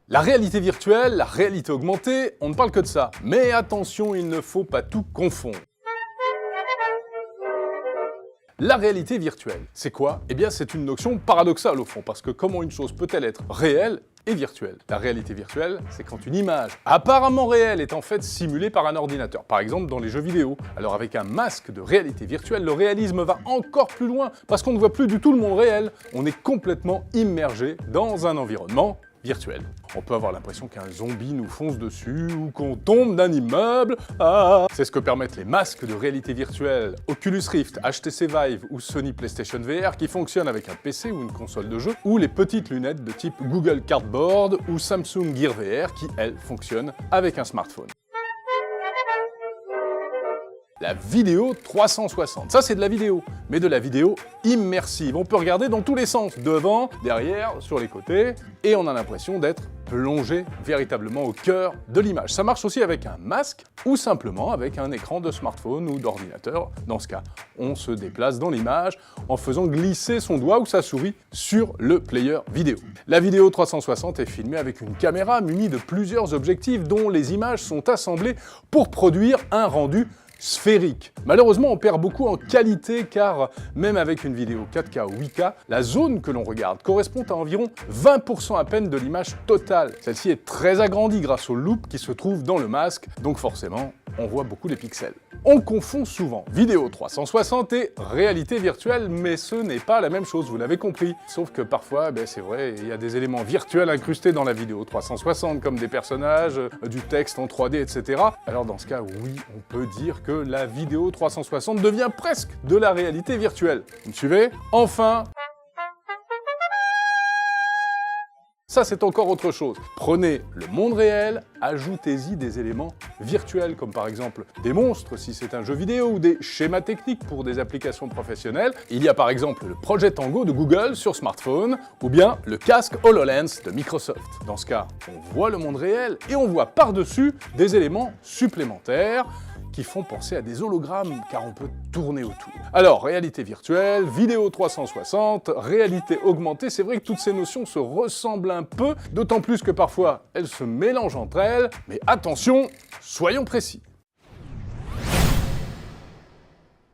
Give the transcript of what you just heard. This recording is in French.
La réalité virtuelle, la réalité augmentée, on ne parle que de ça. Mais attention, il ne faut pas tout confondre. La réalité virtuelle, c'est quoi? Eh bien, c'est une notion paradoxale au fond, parce que comment une chose peut-elle être réelle et virtuelle? La réalité virtuelle, c'est quand une image apparemment réelle est en fait simulée par un ordinateur, par exemple dans les jeux vidéo. Alors avec un masque de réalité virtuelle, le réalisme va encore plus loin, parce qu'on ne voit plus du tout le monde réel, on est complètement immergé dans un environnement virtuel. On peut avoir l'impression qu'un zombie nous fonce dessus ou qu'on tombe d'un immeuble. Ah, c'est ce que permettent les masques de réalité virtuelle Oculus Rift, HTC Vive ou Sony PlayStation VR qui fonctionnent avec un PC ou une console de jeu, ou les petites lunettes de type Google Cardboard ou Samsung Gear VR qui, elles, fonctionnent avec un smartphone. La vidéo 360, ça c'est de la vidéo, mais de la vidéo immersive. On peut regarder dans tous les sens, devant, derrière, sur les côtés, et on a l'impression d'être plongé véritablement au cœur de l'image. Ça marche aussi avec un masque ou simplement avec un écran de smartphone ou d'ordinateur. Dans ce cas, on se déplace dans l'image en faisant glisser son doigt ou sa souris sur le player vidéo. La vidéo 360 est filmée avec une caméra munie de plusieurs objectifs dont les images sont assemblées pour produire un rendu sphérique. Malheureusement, on perd beaucoup en qualité car même avec une vidéo 4K ou 8K, la zone que l'on regarde correspond à environ 20% à peine de l'image totale. Celle-ci est très agrandie grâce au loop qui se trouve dans le masque, donc forcément, on voit beaucoup les pixels. On confond souvent vidéo 360 et réalité virtuelle, mais ce n'est pas la même chose, vous l'avez compris. Sauf que parfois, c'est vrai, il y a des éléments virtuels incrustés dans la vidéo 360, comme des personnages, du texte en 3D, etc. Alors dans ce cas, oui, on peut dire que la vidéo 360 devient presque de la réalité virtuelle. Vous me suivez? Enfin, ça, c'est encore autre chose. Prenez le monde réel, ajoutez-y des éléments virtuels, comme par exemple des monstres si c'est un jeu vidéo, ou des schémas techniques pour des applications professionnelles. Il y a par exemple le projet Tango de Google sur smartphone, ou bien le casque HoloLens de Microsoft. Dans ce cas, on voit le monde réel et on voit par-dessus des éléments supplémentaires qui font penser à des hologrammes, car on peut tourner autour. Alors, réalité virtuelle, vidéo 360, réalité augmentée, c'est vrai que toutes ces notions se ressemblent un peu, d'autant plus que parfois elles se mélangent entre elles, mais attention, soyons précis.